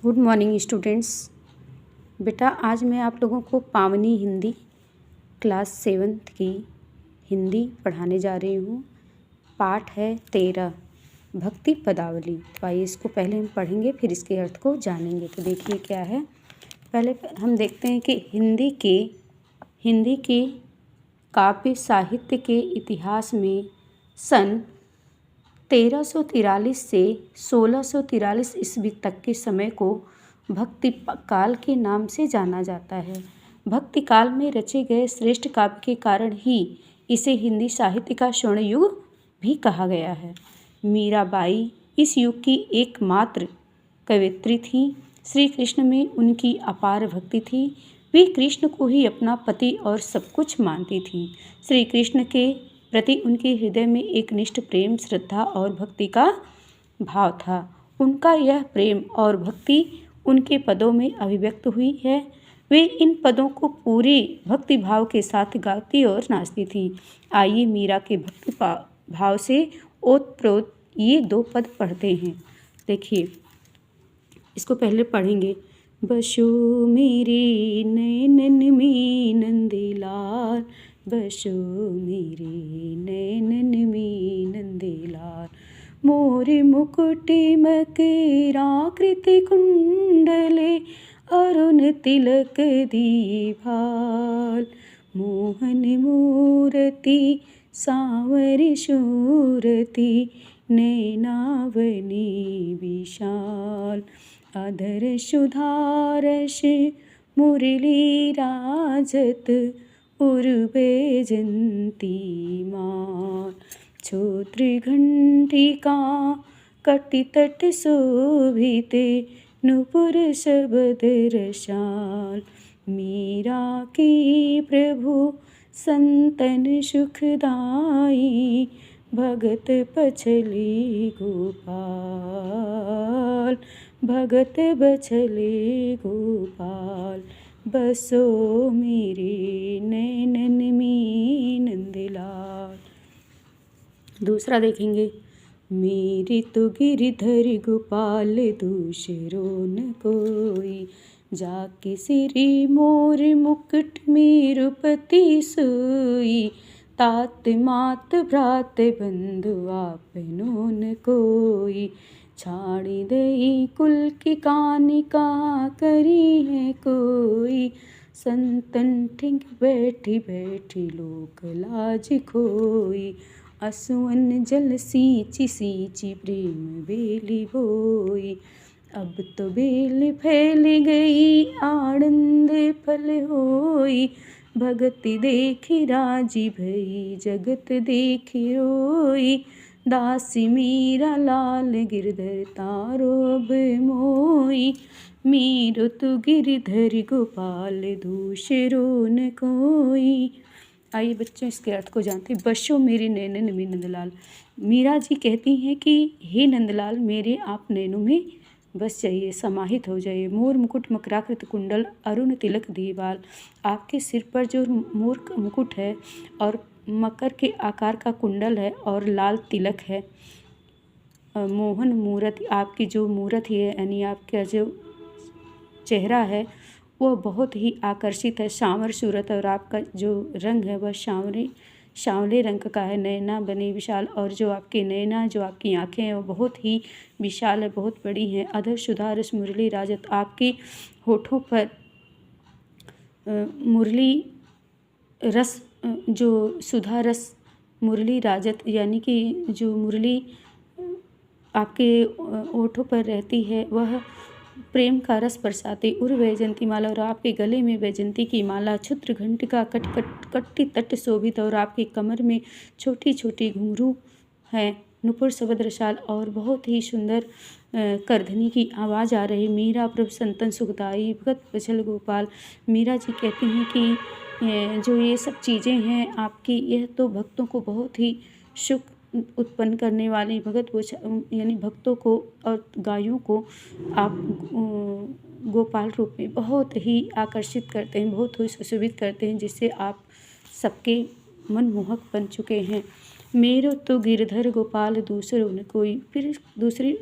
Good morning students. बेटा आज मैं आप लोगों को पावनी हिंदी क्लास 7th की हिंदी पढ़ाने जा रही हूँ। पाठ है 13 भक्ति पदावली। तो आइए इसको पहले हम पढ़ेंगे फिर इसके अर्थ को जानेंगे। तो देखिए क्या है। पहले हम देखते हैं कि हिंदी के काव्य साहित्य के इतिहास में सन 1343 से 1643 ईस्वी तक के समय को भक्ति काल के नाम से जाना जाता है। भक्ति काल में रचे गए श्रेष्ठ काव्य के कारण ही इसे हिंदी साहित्य का स्वर्ण युग भी कहा गया है। मीराबाई इस युग की एकमात्र कवयित्री थी। श्री कृष्ण में उनकी अपार भक्ति थी। वे कृष्ण को ही अपना पति और सब कुछ मानती थीं। श्री कृष्ण के प्रति उनके हृदय में एक निष्ठ प्रेम, श्रद्धा और भक्ति का भाव था। उनका यह प्रेम और भक्ति उनके पदों में अभिव्यक्त हुई है। वे इन पदों को पूरे भक्ति भाव के साथ गाती और नाचती थी। आइए मीरा के भक्ति भाव से ओतप्रोत ये 2 पद पढ़ते हैं। देखिए इसको पहले पढ़ेंगे। बसो मेरे नैनन में नंदलाल, बसो मेरे नैनन में नंदलाल, मोर मुकुट मकराकृति कुंडले, अरुण तिलक दीभाल, मोहन मूरति सांवर शूरति, नैनावनी विशाल, अधर सुधारस मुरली राजत, उर्वे जंती माल, छोत्र घंटिका कटितट शोभिते, नुपुर शबद रसाल, मीरा की प्रभु संतन सुखदाई, भगत पछले गोपाल, भगत बछले गोपाल, बसो मेरे नैनन में नंदलाल। दूसरा देखेंगे। मेरी तो गिरधर गोपाल दूसरो न कोई, जाके सिरी मोर मुकुट मेरुपति सोई, तात मात भ्रात बंधु आपनो न कोई, छाड़ी दई कुल की कानिका करी है कोई, संतन ठिंग बैठी बैठी लोक लाज खोई, असुवन जल सींची सींची प्रेम बेली बोई, अब तो बेल फैल गई आनंद फल होई, भगति देखी राजी भई जगत देखी रोई, दासी मीरा लाल गिरधर तारो अब मोई, मीरो तु गिरधर गोपाल दूसरो न कोई। आइए बच्चों इसके अर्थ को जानते हैं। बसो मेरे नैनन में नंदलाल। मीरा जी कहती हैं कि हे नंदलाल मेरे आप नैनों में बस जाइए, समाहित हो जाइए। मोर मुकुट मकराकृत कुंडल, अरुण तिलक दीवाल, आपके सिर पर जो मोर का मुकुट है और मकर के आकार का कुंडल है और लाल तिलक है, मोहन मूरत, आपकी जो मूरत है यानी आपका जो चेहरा है वह बहुत ही आकर्षित है, सांवर सूरत, और आपका जो रंग है वह सांवले रंग का है, नैना बने विशाल, और जो आपके नैना जो आपकी आँखें हैं वो बहुत ही विशाल है, बहुत बड़ी हैं, अधर सुधा रस मुरली राजत, आपके होठों पर मुरली रस जो सुधा रस मुरली राजत यानी कि जो मुरली आपके होठों पर रहती है वह प्रेम का रस बरसाती, उर वैजंती माला, और आपके गले में वैजंती की माला, क्षुद्र घंटिका कट्टी तट शोभित, और आपकी कमर में छोटी छोटी घुंघरू है, नुपुर शबद रसाल, और बहुत ही सुंदर करधनी की आवाज़ आ रही, मीरा प्रभु संतन सुखदाई, भगत बछल गोपाल। मीरा जी कहती हैं कि जो ये सब चीज़ें हैं आपकी, यह तो भक्तों को बहुत ही सुख उत्पन्न करने वाली, भगत यानी भक्तों को और गायों को आप गोपाल रूप में बहुत ही आकर्षित करते हैं, बहुत ही सुशोभित करते हैं, जिससे आप सबके मनमोहक बन चुके हैं। मेरो तो गिरधर गोपाल दूसरों न कोई। फिर दूसरी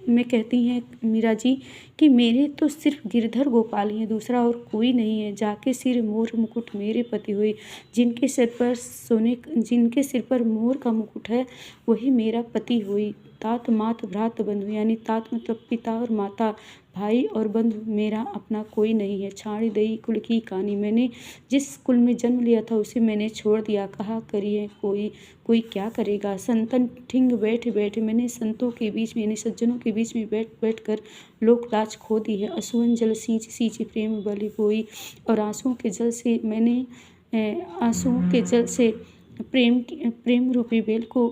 में कहती हैं मीरा जी कि मेरे तो सिर्फ गिरधर गोपाल ही हैं, दूसरा और कोई नहीं है। जाके सिर मोर मुकुट मेरे पति हुए, जिनके सिर पर मोर का मुकुट है वही मेरा पति हुई। तात मात भ्रात बंधु, यानी तात मतलब पिता और माता, भाई और बंधु मेरा अपना कोई नहीं है। छाड़ी दई कुल की कहानी, मैंने जिस कुल में जन्म लिया था उसे मैंने छोड़ दिया। कहा करिए कोई क्या करेगा। संतन ठिंग बैठ बैठ, मैंने संतों के बीच में यानी सज्जनों के बीच में बैठ बैठ कर लोक लाज खो दी है। आंसुअन जल सींच सींच प्रेम बलि बोई, और आंसुओं के जल से प्रेम रूपी बेल को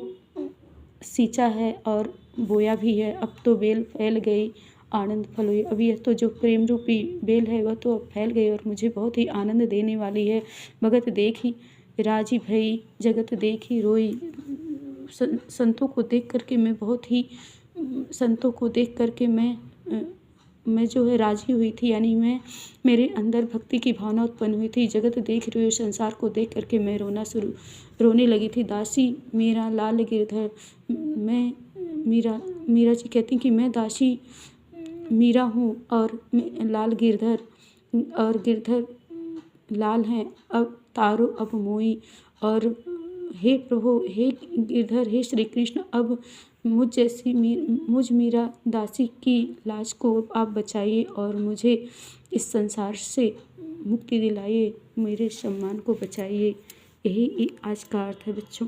सींचा है और बोया भी है। अब तो बेल फैल गई, आनंद फल हुई। अब यह तो जो प्रेम रूपी बेल है वह तो अब फैल गई और मुझे बहुत ही आनंद देने वाली है। भगत देखी राजी भई, जगत देखी रोई। संतों को देख करके मैं बहुत ही संतों को देख करके मैं जो है राजी हुई थी, यानी मेरे अंदर भक्ति की भावना उत्पन्न हुई थी। जगत देख रही हुई संसार को देख करके मैं रोने लगी थी। दासी मेरा लाल गिरधर, मैं मीरा जी कहती कि मैं दासी मीरा हूँ और लाल गिरधर लाल हैं। अब तारो अब मोई, और हे प्रभु, हे गिरधर, हे श्री कृष्ण, अब मुझ मीरा दासी की लाज को आप बचाइए और मुझे इस संसार से मुक्ति दिलाइए, मेरे सम्मान को बचाइए। यही आज का अर्थ है बच्चों।